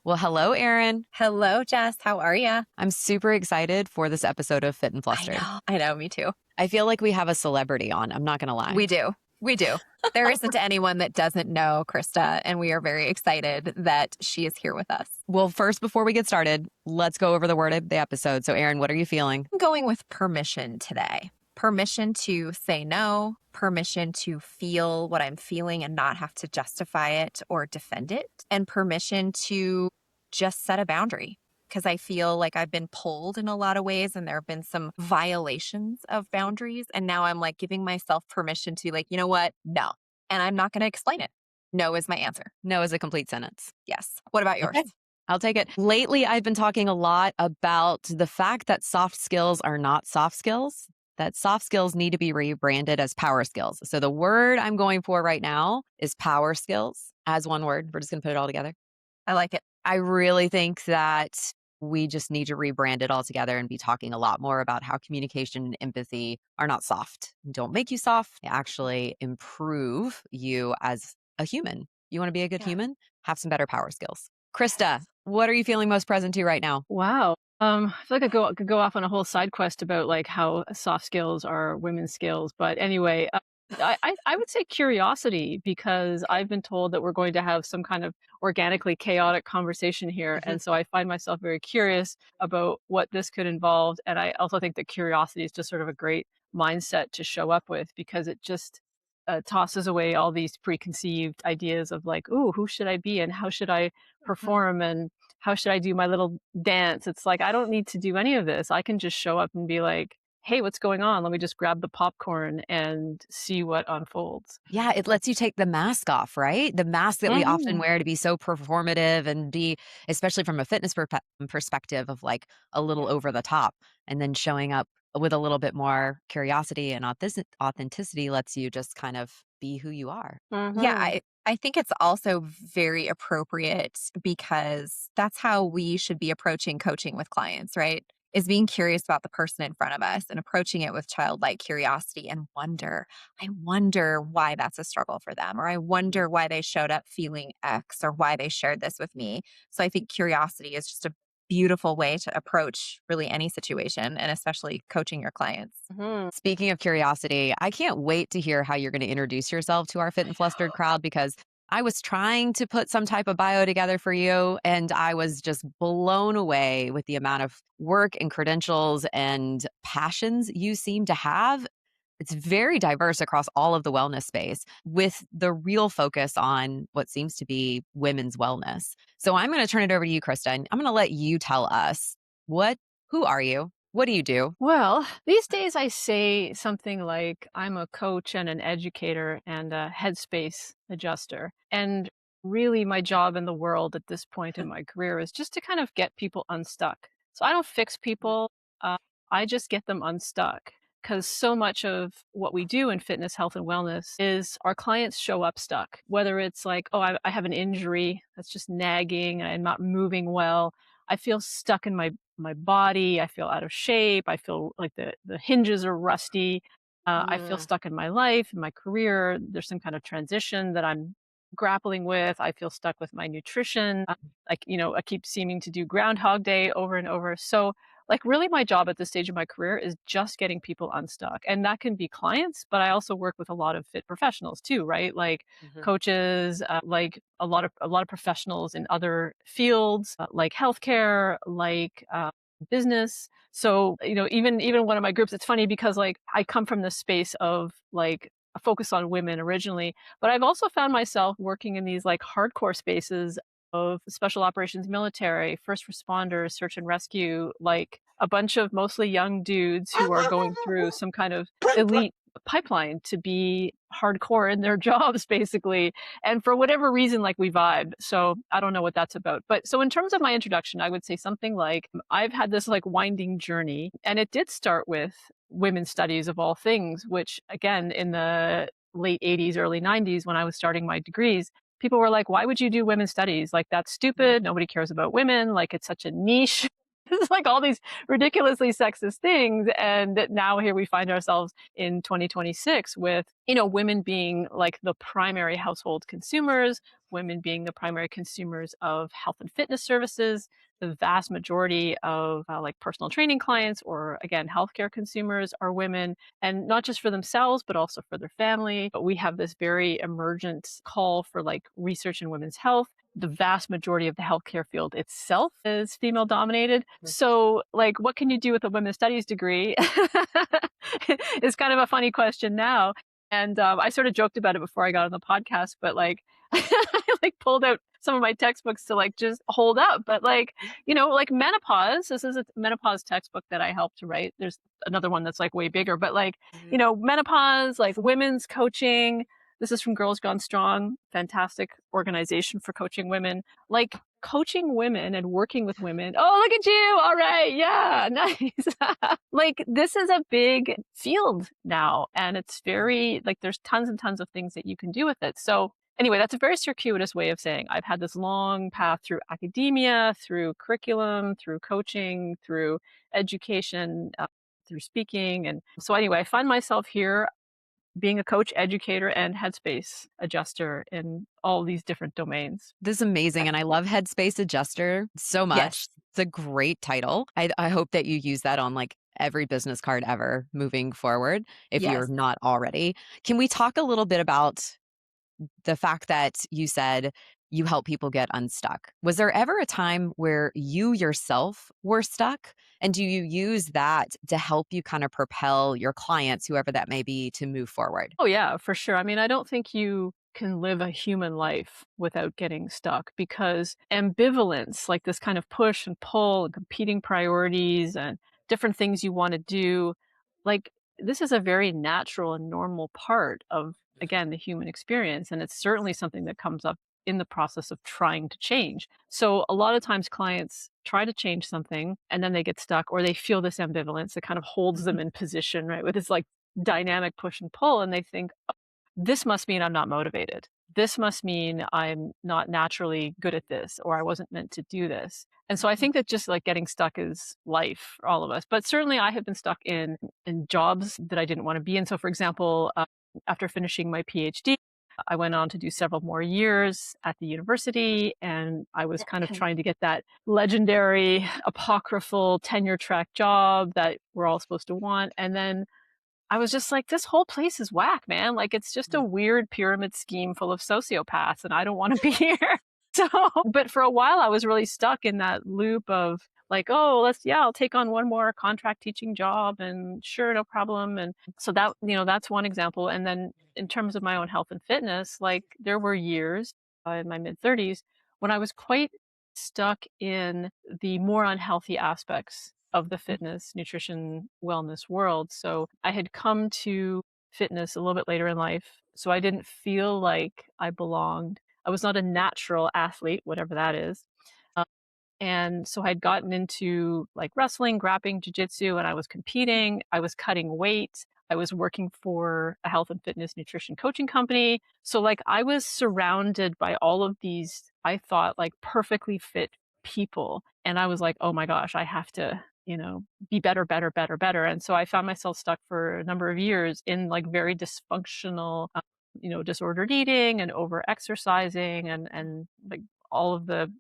Well, hello, Erin. Hello, Jess. How are you? I'm super excited for this episode of Fit and Flustered. I know, me too. I feel like we have a celebrity on. I'm not going to lie. We do. We do. There isn't anyone that doesn't know Krista, and we are very excited that she is here with us. Well, first, before we get started, let's go over the word of the episode. So, Erin, what are you feeling? I'm going with permission today. Permission to say no, permission to feel what I'm feeling and not have to justify it or defend it, and permission to just set a boundary. Because I feel like I've been pulled in a lot of ways and there have been some violations of boundaries. And now I'm like giving myself permission to be like, you know what? No. And I'm not going to explain it. No is my answer. No is a complete sentence. Yes. What about yours? Okay. I'll take it. Lately, I've been talking a lot about the fact that soft skills are not soft skills, that soft skills need to be rebranded as power skills. So the word I'm going for right now is power skills as one word. We're just going to put it all together. I like it. I really think that we just need to rebrand it all together and be talking a lot more about how communication and empathy are not soft. Don't make you soft. They actually improve you as a human. You want to be a good human? Have some better power skills. Krista, what are you feeling most present to right now? Wow. I feel like I could go off on a whole side quest about like how soft skills are women's skills. But anyway, I would say curiosity, because I've been told that we're going to have some kind of organically chaotic conversation here. And so I find myself very curious about what this could involve. And I also think that curiosity is just sort of a great mindset to show up with, because it just tosses away all these preconceived ideas of like, ooh, who should I be and how should I perform and how should I do my little dance? It's like, I don't need to do any of this. I can just show up and be like, hey, what's going on? Let me just grab the popcorn and see what unfolds. Yeah, it lets you take the mask off, right? The mask that we often wear to be so performative and be, especially from a fitness perspective, of like a little over the top, and then showing up with a little bit more curiosity and authenticity lets you just kind of be who you are. Yeah, I think it's also very appropriate because that's how we should be approaching coaching with clients, right? Is being curious about the person in front of us and approaching it with childlike curiosity and wonder. I wonder why that's a struggle for them, or I wonder why they showed up feeling X, or why they shared this with me. So I think curiosity is just a beautiful way to approach really any situation, and especially coaching your clients. Speaking of curiosity, I can't wait to hear how you're going to introduce yourself to our Fit and Flustered crowd, because I was trying to put some type of bio together for you, and I was just blown away with the amount of work and credentials and passions you seem to have. It's very diverse across all of the wellness space, with the real focus on what seems to be women's wellness. So I'm going to turn it over to you, Krista, and I'm going to let you tell us who are you? What do you do? Well, these days I say something like I'm a coach and an educator and a Headspace adjuster. And really, my job in the world at this point in my career is just to kind of get people unstuck. So I don't fix people, I just get them unstuck. Because so much of what we do in fitness, health, and wellness is our clients show up stuck. Whether it's like, oh, I have an injury that's just nagging and I'm not moving well. I feel stuck in my body. I feel out of shape. I feel like the hinges are rusty. I feel stuck in my life, in my career. There's some kind of transition that I'm grappling with. I feel stuck with my nutrition. I keep seeming to do Groundhog Day over and over. So like really my job at this stage of my career is just getting people unstuck. And that can be clients, but I also work with a lot of fit professionals too, right? Like coaches, like a lot of professionals in other fields, like healthcare, like business. So, even one of my groups, it's funny because like I come from the space of like a focus on women originally, but I've also found myself working in these like hardcore spaces of special operations military, first responders, search and rescue, like a bunch of mostly young dudes who are going through some kind of elite pipeline to be hardcore in their jobs, basically. And for whatever reason, like we vibe. So I don't know what that's about. But so in terms of my introduction, I would say something like I've had this like winding journey, and it did start with women's studies of all things, which again, in the late 80s, early 90s, when I was starting my degrees, people were like, why would you do women's studies? Like, that's stupid. Nobody cares about women. Like, it's such a niche It's like all these ridiculously sexist things. And now here we find ourselves in 2026 with, women being like the primary household consumers, women being the primary consumers of health and fitness services. The vast majority of like personal training clients or again, healthcare consumers are women, and not just for themselves, but also for their family. But we have this very emergent call for like research in women's health. The vast majority of the healthcare field itself is female dominated. So, like, what can you do with a women's studies degree? It's kind of a funny question now. And I sort of joked about it before I got on the podcast, but like, I like pulled out some of my textbooks to like just hold up. But like, like menopause, this is a menopause textbook that I helped to write. There's another one that's like way bigger, but like, menopause, like women's coaching. This is from Girls Gone Strong, fantastic organization for coaching women. Like coaching women and working with women. Oh, look at you. All right. Yeah. Nice. Like this is a big field now. And it's very like there's tons and tons of things that you can do with it. So anyway, that's a very circuitous way of saying I've had this long path through academia, through curriculum, through coaching, through education, through speaking. And so anyway, I find myself here being a coach, educator, and Headspace adjuster in all these different domains. This is amazing. And I love Headspace Adjuster so much. Yes. It's a great title. I hope that you use that on like every business card ever moving forward, if you're Yes. not already. Can we talk a little bit about the fact that you said you help people get unstuck? Was there ever a time where you yourself were stuck? And do you use that to help you kind of propel your clients, whoever that may be, to move forward? Oh, yeah, for sure. I mean, I don't think you can live a human life without getting stuck because ambivalence, like this kind of push and pull and competing priorities and different things you want to do, like this is a very natural and normal part of, again, the human experience. And it's certainly something that comes up in the process of trying to change. So a lot of times clients try to change something and then they get stuck or they feel this ambivalence that kind of holds them in position, right? With this like dynamic push and pull. And they think, this must mean I'm not motivated. This must mean I'm not naturally good at this, or I wasn't meant to do this. And so I think that just like getting stuck is life for all of us. But certainly I have been stuck in jobs that I didn't want to be in. So for example, after finishing my PhD, I went on to do several more years at the university, and I was kind of trying to get that legendary apocryphal tenure track job that we're all supposed to want. And then I was just like, this whole place is whack, man. Like, it's just a weird pyramid scheme full of sociopaths, and I don't want to be here. So, but for a while, I was really stuck in that loop of like, oh, I'll take on one more contract teaching job, and sure, no problem. And so that, that's one example. And then in terms of my own health and fitness, like, there were years in my mid 30s when I was quite stuck in the more unhealthy aspects of the fitness, nutrition, wellness world. So I had come to fitness a little bit later in life. So I didn't feel like I belonged. I was not a natural athlete, whatever that is. And so I'd gotten into like wrestling, grappling, jujitsu, and I was competing. I was cutting weight. I was working for a health and fitness nutrition coaching company. So like I was surrounded by all of these, I thought like perfectly fit people. And I was like, oh my gosh, I have to, be better, better, better, better. And so I found myself stuck for a number of years in like very dysfunctional, disordered eating and over exercising and like all of the,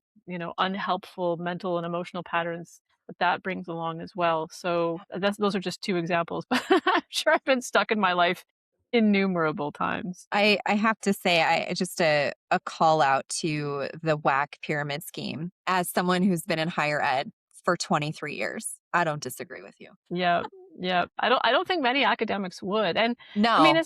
unhelpful mental and emotional patterns that brings along as well. So those are just two examples, but I'm sure I've been stuck in my life innumerable times. I have to say, I just a call out to the whack pyramid scheme. As someone who's been in higher ed for 23 years, I don't disagree with you. Yeah, yeah. I don't think many academics would. And No. I mean,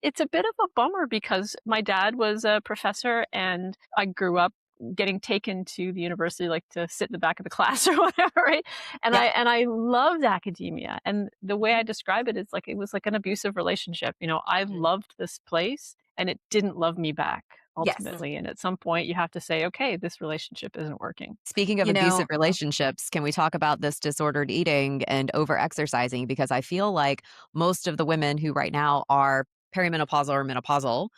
it's a bit of a bummer because my dad was a professor and I grew up getting taken to the university like to sit in the back of the class or whatever, right? And Yeah. I loved academia. And the way I describe it is like it was like an abusive relationship. I loved this place and it didn't love me back Yes. ultimately. And at some point you have to say, okay, this relationship isn't working. Speaking of You know- abusive relationships, can we talk about this disordered eating and over exercising? Because I feel like most of the women who right now are perimenopausal or menopausal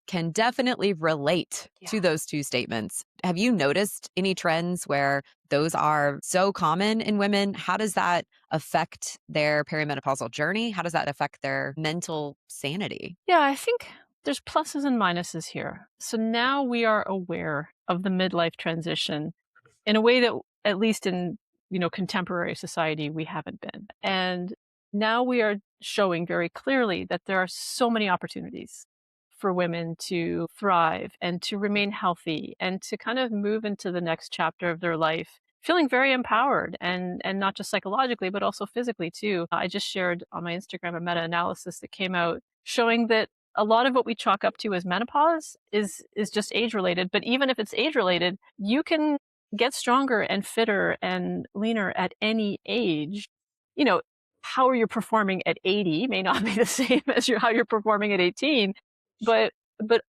can definitely relate to those two statements. Have you noticed any trends where those are so common in women? How does that affect their perimenopausal journey? How does that affect their mental sanity? Yeah, I think there's pluses and minuses here. So now we are aware of the midlife transition in a way that, at least in, contemporary society, we haven't been. And now we are showing very clearly that there are so many opportunities for women to thrive and to remain healthy and to kind of move into the next chapter of their life feeling very empowered, and not just psychologically but also physically too. I just shared on my Instagram a meta-analysis that came out showing that a lot of what we chalk up to as menopause is just age related. But even if it's age related, you can get stronger and fitter and leaner at any age. You know, how you're performing at 80 may not be the same as how you're performing at 18, but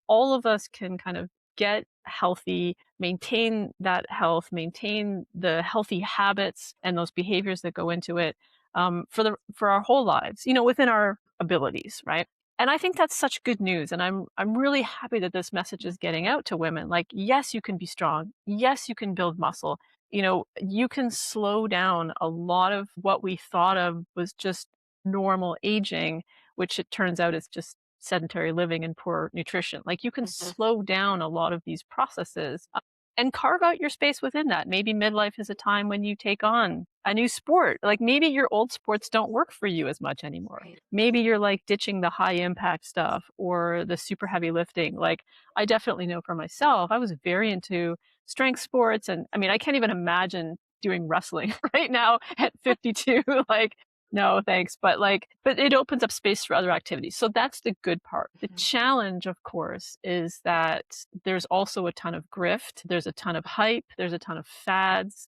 all of us can kind of get healthy, maintain that health, maintain the healthy habits and those behaviors that go into it, for our whole lives, within our abilities, right? And I think that's such good news. And I'm really happy that this message is getting out to women. Like, yes, you can be strong. Yes, you can build muscle. You can slow down a lot of what we thought of was just normal aging, which it turns out is just sedentary living and poor nutrition. Like, you can slow down a lot of these processes, and carve out your space within that. Maybe midlife is a time when you take on a new sport. Like, maybe your old sports don't work for you as much anymore. Right. Maybe you're like ditching the high impact stuff or the super heavy lifting. Like, I definitely know for myself, I was very into strength sports. And I mean, I can't even imagine doing wrestling right now at 52. Like, no, thanks. But it opens up space for other activities. So that's the good part. The challenge, of course, is that there's also a ton of grift. There's a ton of hype. There's a ton of fads,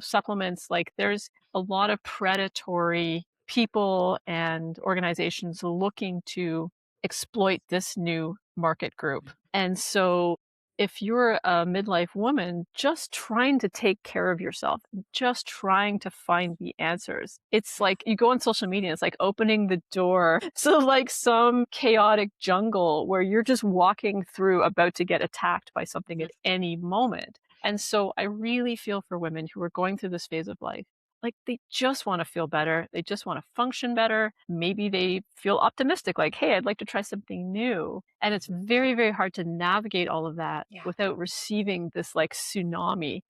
supplements. Like, there's a lot of predatory people and organizations looking to exploit this new market group. And so if you're a midlife woman just trying to take care of yourself, just trying to find the answers, it's like you go on social media, it's like opening the door to like some chaotic jungle where you're just walking through about to get attacked by something at any moment. And so I really feel for women who are going through this phase of life. Like, they just want to feel better. They just want to function better. Maybe they feel optimistic, like, hey, I'd like to try something new. And it's very, very hard to navigate all of that without receiving this like tsunami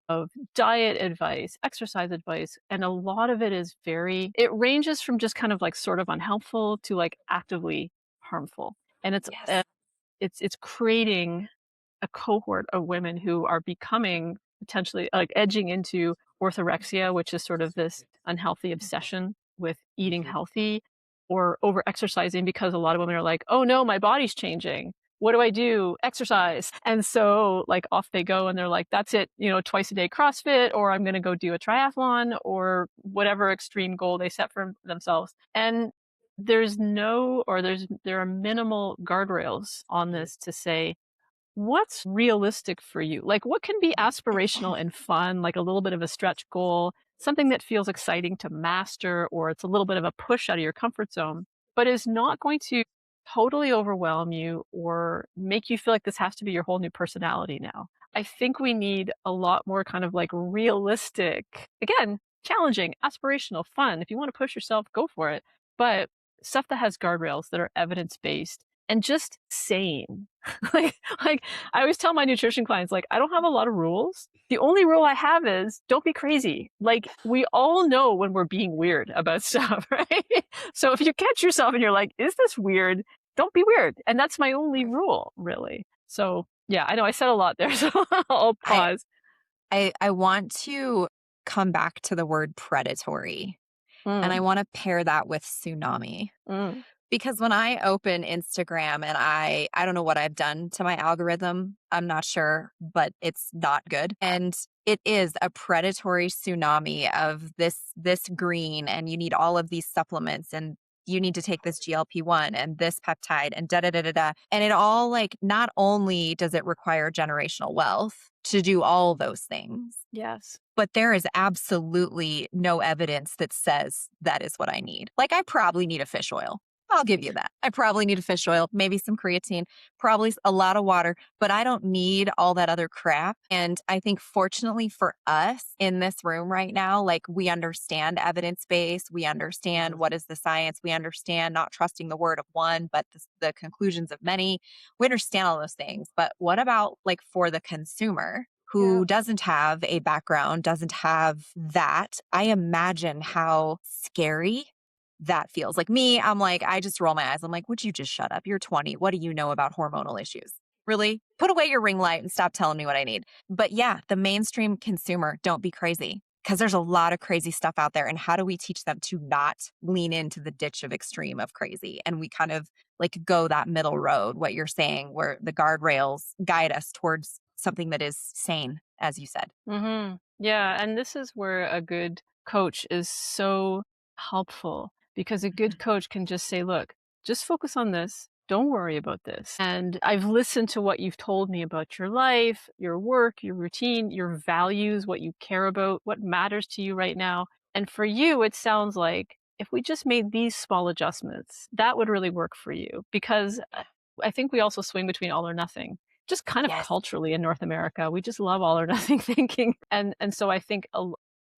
of diet advice, exercise advice. And a lot of it is it ranges from just kind of like sort of unhelpful to like actively harmful. And it's creating a cohort of women who are becoming potentially like edging into orthorexia, which is sort of this unhealthy obsession with eating healthy, or over exercising, because a lot of women are like, oh no, my body's changing. What do I do? Exercise. And so like off they go and they're like, that's it, twice a day CrossFit, or I'm going to go do a triathlon, or whatever extreme goal they set for themselves. And there are minimal guardrails on this to say, what's realistic for you? Like, what can be aspirational and fun, like a little bit of a stretch goal, something that feels exciting to master, or it's a little bit of a push out of your comfort zone, but is not going to totally overwhelm you or make you feel like this has to be your whole new personality now. I think we need a lot more kind of like realistic, again, challenging, aspirational, fun. If you want to push yourself, go for it. But stuff that has guardrails, that are evidence based and just sane. like I always tell my nutrition clients, like, I don't have a lot of rules. The only rule I have is don't be crazy. Like, we all know when we're being weird about stuff, right? So if you catch yourself and you're like, is this weird? Don't be weird. And that's my only rule, really. So yeah, I know I said a lot there, so I'll pause. I want to come back to the word predatory, and I Mm, want to pair that with tsunami. mm, Because when I open Instagram, and I don't know what I've done to my algorithm, I'm not sure, but it's not good. And it is a predatory tsunami of this green, and you need all of these supplements, and you need to take this GLP-1 and this peptide and da da da da da. And it all, like, not only does it require generational wealth to do all those things, yes. but there is absolutely no evidence that says that is what I need. Like, I probably need a fish oil. I'll give you that. I probably need a fish oil, maybe some creatine, probably a lot of water, but I don't need all that other crap. And I think fortunately for us in this room right now, like we understand evidence base, we understand what is the science, we understand not trusting the word of one, but the conclusions of many. We understand all those things. But what about like for the consumer? Yeah. Who doesn't have a background, doesn't have that? I imagine how scary that feels. Like me, I'm like, I just roll my eyes. I'm like, would you just shut up? You're 20. What do you know about hormonal issues? Really? Put away your ring light and stop telling me what I need. But yeah, the mainstream consumer, don't be crazy because there's a lot of crazy stuff out there. And how do we teach them to not lean into the ditch of extreme of crazy? And we kind of like go that middle road, what you're saying, where the guardrails guide us towards something that is sane, as you said. Yeah, and this is where a good coach is so helpful because a good coach can just say, look, just focus on this. Don't worry about this. And I've listened to what you've told me about your life, your work, your routine, your values, what you care about, what matters to you right now. And for you, it sounds like if we just made these small adjustments, that would really work for you because I think we also swing between all or nothing. Just kind of Yes. culturally in North America, we just love all or nothing thinking. And so I think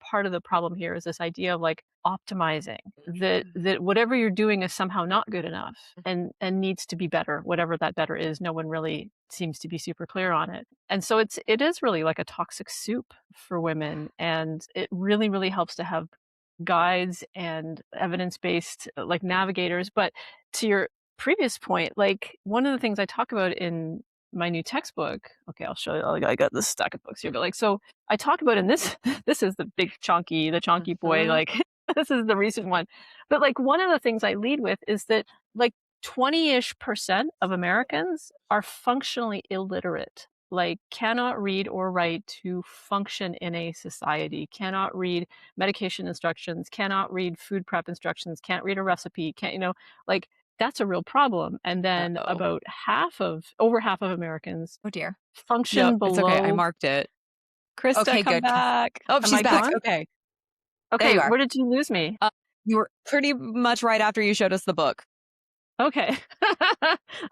part of the problem here is this idea of like optimizing that whatever you're doing is somehow not good enough and needs to be better, whatever that better is. No one really seems to be super clear on it. And so it is really like a toxic soup for women. And it really, really helps to have guides and evidence-based like navigators. But to your previous point, like one of the things I talk about in my new textbook, okay, I'll show you. I got this stack of books here, but like, so I talk about in this, this is the chunky boy, like this is the recent one. But like one of the things I lead with is that like 20-ish% of Americans are functionally illiterate, like cannot read or write to function in a society, cannot read medication instructions, cannot read food prep instructions, can't read a recipe, can't, like that's a real problem. And then Uh-oh. about over half of Americans Oh dear. Yep, function it's okay. I below. marked it. Krista, Okay, come good. 'Cause back. Oh, Am she's I back. gone? Okay. there Okay, you are. where did you lose me? Uh, You were pretty much right after you showed us the book. Okay.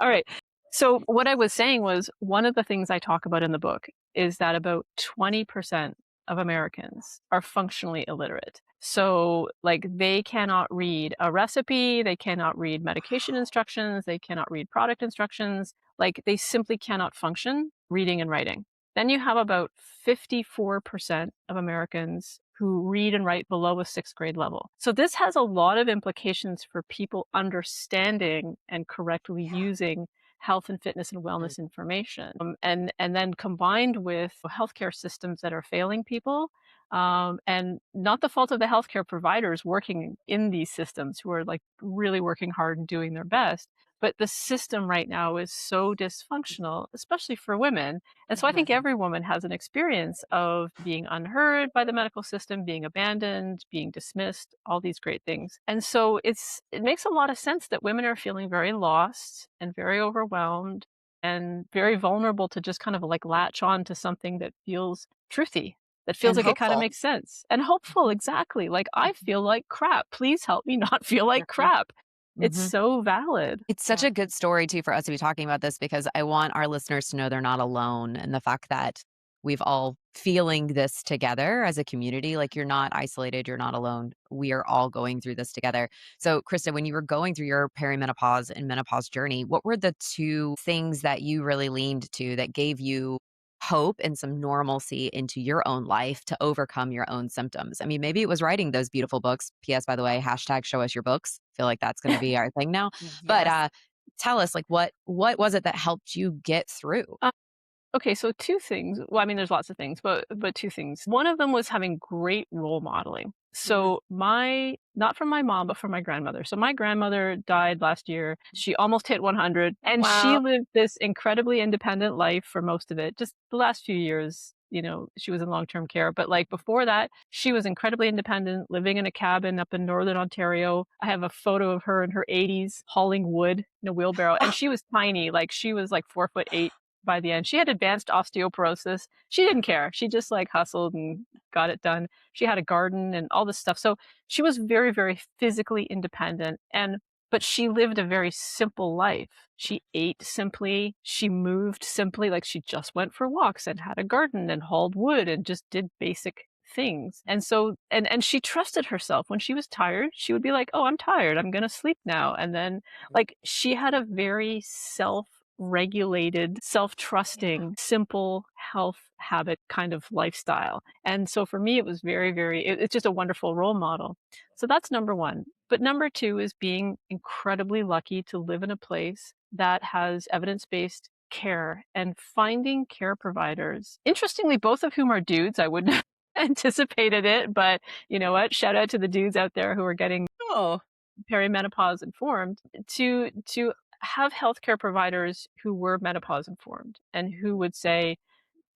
All right. So what I was saying was one of the things I talk about in the book is that about 20% of Americans are functionally illiterate. So like they cannot read a recipe, they cannot read medication instructions, they cannot read product instructions, like they simply cannot function reading and writing. Then you have about 54% of Americans who read and write below a sixth grade level. So this has a lot of implications for people understanding and correctly using health and fitness and wellness information. And then combined with healthcare systems that are failing people, and not the fault of the healthcare providers working in these systems who are like really working hard and doing their best. But the system right now is so dysfunctional, especially for women. And so I think every woman has an experience of being unheard by the medical system, being abandoned, being dismissed, all these great things. And so it makes a lot of sense that women are feeling very lost and very overwhelmed and very vulnerable to just kind of like latch on to something that feels truthy, that feels and like it kind of hopeful. makes sense and hopeful. Exactly. Like I feel like crap. Please help me not feel like crap. It's Mhm. so valid. It's such a good story too for us to be talking about this because I want our listeners to know they're not alone and the fact that we've all feeling this together as a community. Like you're not isolated, you're not alone. We are all going through this together. So, Krista, when you were going through your perimenopause and menopause journey, what were the two things that you really leaned to that gave you hope and some normalcy into your own life to overcome your own symptoms? I mean, maybe it was writing those beautiful books. P.S. By the way, hashtag show us your books. Feel like that's going to be our thing now. But Yes. tell us, like, what was it that helped you get through? Okay, so two things. Well, I mean, there's lots of things, but two things. One of them was having great role modeling. So not from my mom, but from my grandmother. So my grandmother died last year. She almost hit 100, and she Wow. lived this incredibly independent life for most of it. Just the last few years, she was in long-term care. But like before that, she was incredibly independent, living in a cabin up in northern Ontario. I have a photo of her in her 80s hauling wood in a wheelbarrow, and she was tiny. Like she was like 4'8" by the end. She had advanced osteoporosis. She didn't care. She just like hustled and got it done. She had a garden and all this stuff. So she was very, very physically independent. And but she lived a very simple life. She ate simply, she moved simply, like she just went for walks and had a garden and hauled wood and just did basic things. And so and she trusted herself. When she was tired, she would be like, "Oh, I'm tired. I'm going to sleep now." And then like she had a very self-regulated, Yeah. self-trusting, simple health habit kind of lifestyle. And so for me it was it's just a wonderful role model. So that's number 1. But number 2 is being incredibly lucky to live in a place that has evidence-based care and finding care providers. Interestingly, both of whom are dudes. I wouldn't have anticipated it, but you know what? Shout out to the dudes out there who are getting Oh, perimenopause informed to have healthcare providers who were menopause informed and who would say,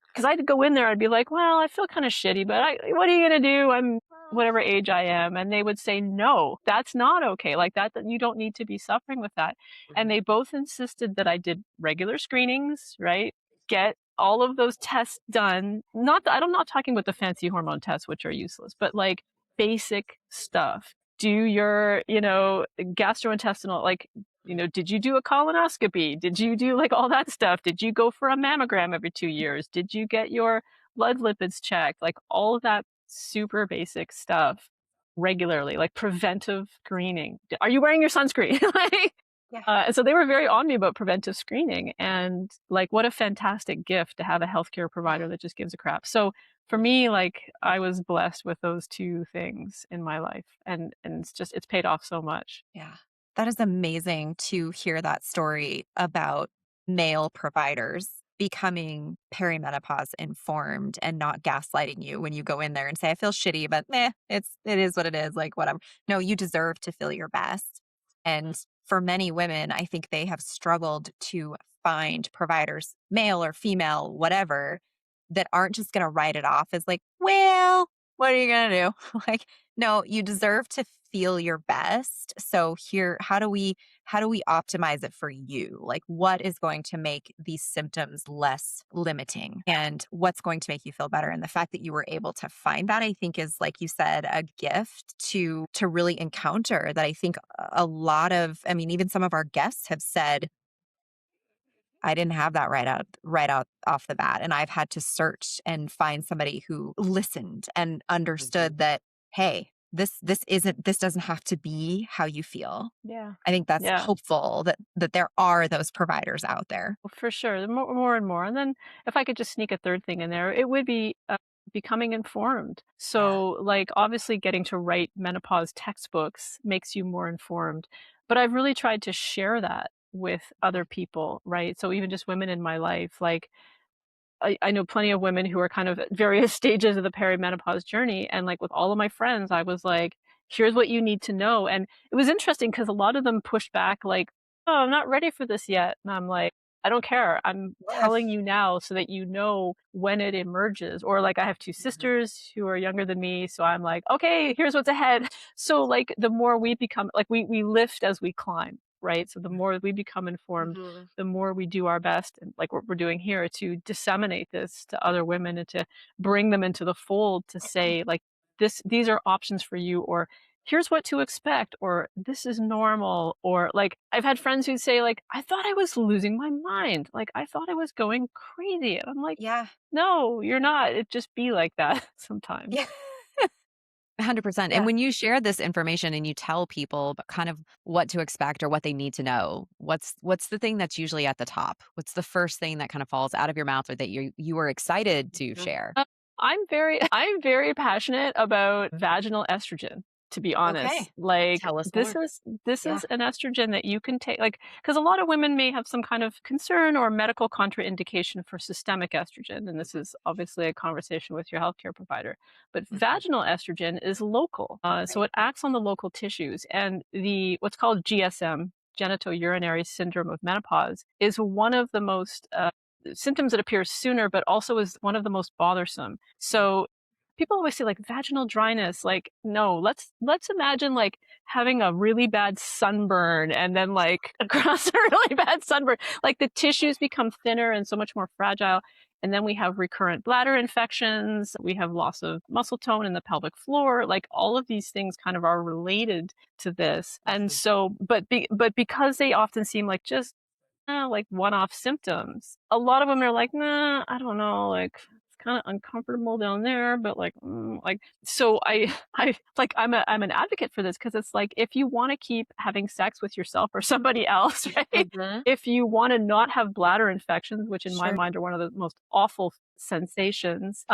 because I'd go in there, I'd be like, well, I feel kind of shitty, but what are you going to do? I'm whatever age I am. And they would say, no, that's not okay. Like that you don't need to be suffering with that. And they both insisted that I did regular screenings, right? Get all of those tests done. I'm not talking about the fancy hormone tests, which are useless, but like basic stuff. Do your, gastrointestinal, like, did you do a colonoscopy? Did you do like all that stuff? Did you go for a mammogram every 2 years? Did you get your blood lipids checked? Like all of that super basic stuff regularly, like preventive screening. Are you wearing your sunscreen? Like, yeah. and so they were very on me about preventive screening, and like what a fantastic gift to have a healthcare provider that just gives a crap. So for me, like I was blessed with those two things in my life, and it's paid off so much. Yeah. That is amazing to hear that story about male providers becoming perimenopause informed and not gaslighting you when you go in there and say, I feel shitty, but it is what it is, like whatever. No, you deserve to feel your best. And for many women, I think they have struggled to find providers, male or female, whatever, that aren't just going to write it off as like, well, what are you going to do? Like, no, you deserve to feel your best. So here, how do we optimize it for you? Like what is going to make these symptoms less limiting and what's going to make you feel better? And the fact that you were able to find that, I think is, like you said, a gift to really encounter that. I think a lot of, I mean, even some of our guests have said, I didn't have that right out off the bat. And I've had to search and find somebody who listened and understood that, hey, this doesn't have to be how you feel. Yeah. I think that's Yeah. hopeful that there are those providers out there. Well, for sure, the more and more. And then if I could just sneak a third thing in there, it would be becoming informed. Yeah. So, like, obviously, getting to write menopause textbooks makes you more informed. But I've really tried to share that with other people, right? So, even just women in my life, like, I know plenty of women who are kind of at various stages of the perimenopause journey. And like with all of my friends, I was like, here's what you need to know. And it was interesting because a lot of them pushed back, like, oh, I'm not ready for this yet. And I'm like, I don't care. I'm telling Yes. you now so that you know when it emerges. Or like I have two Mhm. sisters who are younger than me. So I'm like, okay, here's what's ahead. So like the more we become, like we lift as we climb, right? So the more we become informed, Mhm. the more we do our best, and like what we're doing here, to disseminate this to other women and to bring them into the fold to say like these are options for you, or here's what to expect, or this is normal, or like I've had friends who say like I thought I was losing my mind, like I thought I was going crazy, and I'm like, Yeah. no, you're not. It just be like that sometimes. Yeah. 100%. And Yeah. when you share this information and you tell people kind of what to expect or what they need to know, what's the thing that's usually at the top? What's the first thing that kind of falls out of your mouth or that you were excited to Mhm. share? I'm very passionate about vaginal estrogen, to be honest. Okay. Like Tell us this more. is this Yeah. is an estrogen that you can take, like, because a lot of women may have some kind of concern or medical contraindication for systemic estrogen, and this is obviously a conversation with your healthcare provider. But Mhm. vaginal estrogen is local, so Right. it acts on the local tissues, and the what's called GSM, genitourinary syndrome of menopause, is one of the most symptoms that appears sooner, but also is one of the most bothersome. So people always say like vaginal dryness, like no, let's imagine like having a really bad sunburn and then like across a really bad sunburn, like the tissues become thinner and so much more fragile. And then we have recurrent bladder infections. We have loss of muscle tone in the pelvic floor. Like all of these things kind of are related to this. And so, but because they often seem like just like one-off symptoms, a lot of them are like, nah, I don't know, like it's kind of uncomfortable down there, but like, so I'm an advocate for this because it's like, if you want to keep having sex with yourself or somebody else, right? Mhm. If you want to not have bladder infections, which in my Sure. mind are one of the most awful sensations,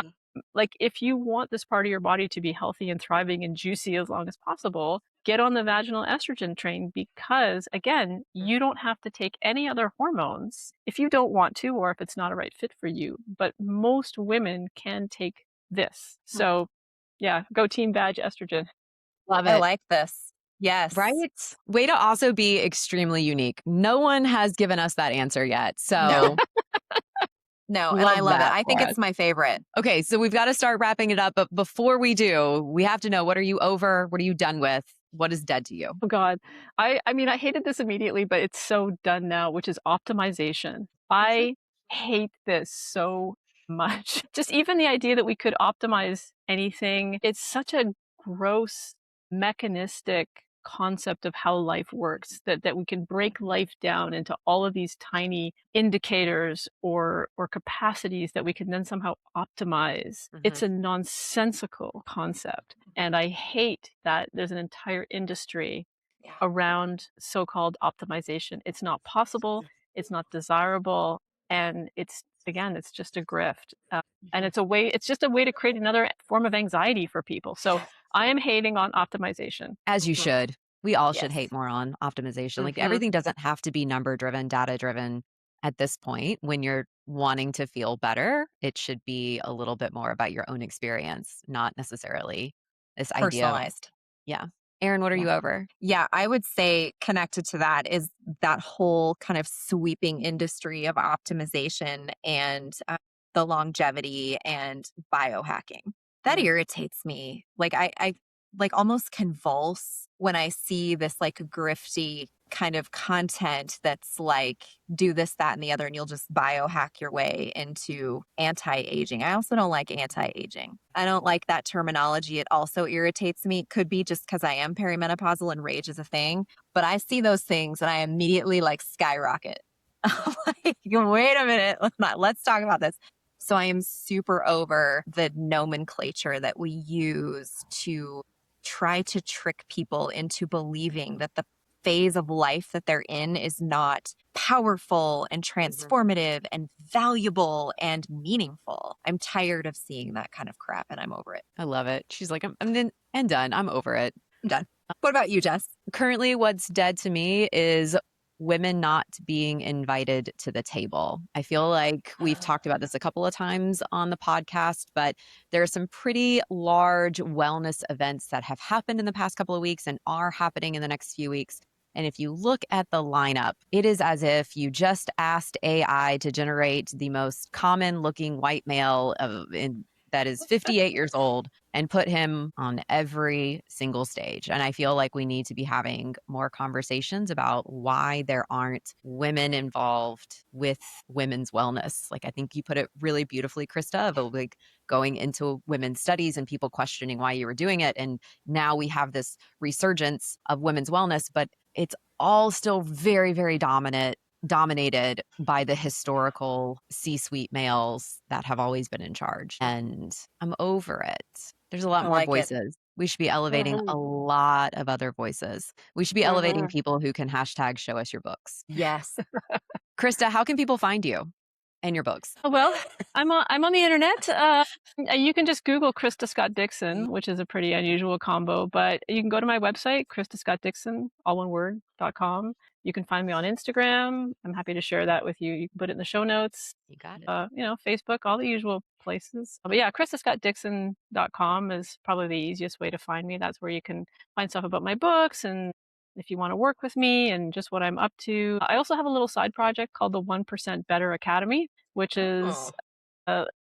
like if you want this part of your body to be healthy and thriving and juicy as long as possible, get on the vaginal estrogen train because again, you don't have to take any other hormones if you don't want to or if it's not a right fit for you. But most women can take this. So yeah, go team vag estrogen. Love I it. like this. Yes. Right? Way to also be extremely unique. No one has given us that answer yet. No, So no. And I love love it. that I think for it's us. my favorite. Okay, so we've got to start wrapping it up. But before we do, we have to know, what are you over? What are you done with? What is dead to you? Oh God. I mean, I hated this immediately, but it's so done now, which is optimization. I hate this so much. Just even the idea that we could optimize anything, it's such a gross mechanistic concept of how life works that we can break life down into all of these tiny indicators or capacities that we can then somehow optimize. It's a nonsensical concept. And I hate that there's an entire industry Yeah. around so-called optimization. It's not possible, it's not desirable, and it's again, it's just a grift. And it's just a way to create another form of anxiety for people. So I am hating on optimization. As you should. We all should Yes. hate more on optimization. Like everything doesn't have to be number driven, data driven at this point. When you're wanting to feel better, it should be a little bit more about your own experience, not necessarily this idea of, Personalized. yeah. Erin, what are Yeah. you over? Yeah, I would say connected to that is that whole kind of sweeping industry of optimization and the longevity and biohacking. That irritates me. Like I like almost convulse when I see this like grifty kind of content that's like do this, that, and the other, and you'll just biohack your way into anti-aging. I also don't like anti-aging. I don't like that terminology. It also irritates me. It could be just because I am perimenopausal and rage is a thing, but I see those things and I immediately like skyrocket. I'm like, wait a minute, let's talk about this. So I am super over the nomenclature that we use to try to trick people into believing that the phase of life that they're in is not powerful and transformative and valuable and meaningful. I'm tired of seeing that kind of crap and I'm over it. I love it. She's like, I'm in and done. I'm over it. I'm done. What about you, Jess? Currently, what's dead to me is women not being invited to the table. I feel like we've talked about this a couple of times on the podcast, but there are some pretty large wellness events that have happened in the past couple of weeks and are happening in the next few weeks. And if you look at the lineup, it is as if you just asked AI to generate the most common looking white male that is 58 years old and put him on every single stage. And I feel like we need to be having more conversations about why there aren't women involved with women's wellness. Like, I think you put it really beautifully, Krista, of like going into women's studies and people questioning why you were doing it. And now we have this resurgence of women's wellness, but it's all still very, very dominated by the historical C-suite males that have always been in charge. And I'm over it. There's a lot I more like it. voices. We should be elevating a lot of other voices. We should be elevating people who can hashtag show us your books. Yes. Krista, how can people find you and your books? Well, I'm on the internet. You can just Google Krista Scott-Dixon, which is a pretty unusual combo, but you can go to my website, Krista Scott-Dixon, all one word.com. You can find me on Instagram. I'm happy to share that with you. You can put it in the show notes. You got it. Facebook, all the usual places. But yeah, KristaScottDixon.com is probably the easiest way to find me. That's where you can find stuff about my books and if you want to work with me and just what I'm up to. I also have a little side project called the 1% Better Academy, which is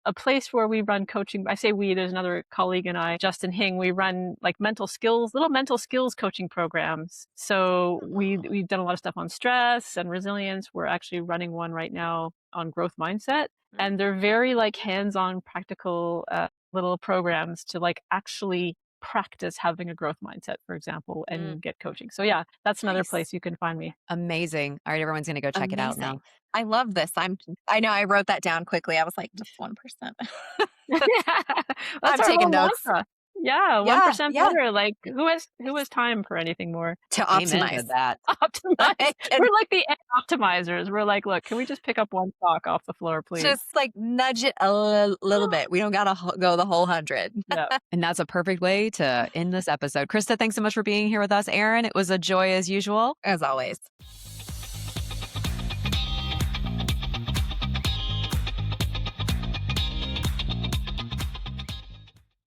a place where we run coaching. I say we, there's another colleague and I, Justin Hing, we run like little mental skills coaching programs. So we've done a lot of stuff on stress and resilience. We're actually running one right now on growth mindset, Mm. and they're very like hands-on practical little programs to like actually practice having a growth mindset, for example, and get coaching. So yeah, that's another Nice. place you can find me. Amazing. All right, everyone's going to go check it out Amazing. now. I love this. I know I wrote that down quickly. I was like, just 1%. That's I'm our taking whole notes. mantra. Yeah, Yeah, 1% yeah. better. Like who has time for anything more? To Amen optimize. to that. Optimize. I can We're like the optimizers. We're like, look, can we just pick up one sock off the floor, please? just like nudge it a little bit. We don't got to go the whole 100. Yeah. And that's a perfect way to end this episode. Krista, thanks so much for being here with us. Erin, it was a joy as usual. As always.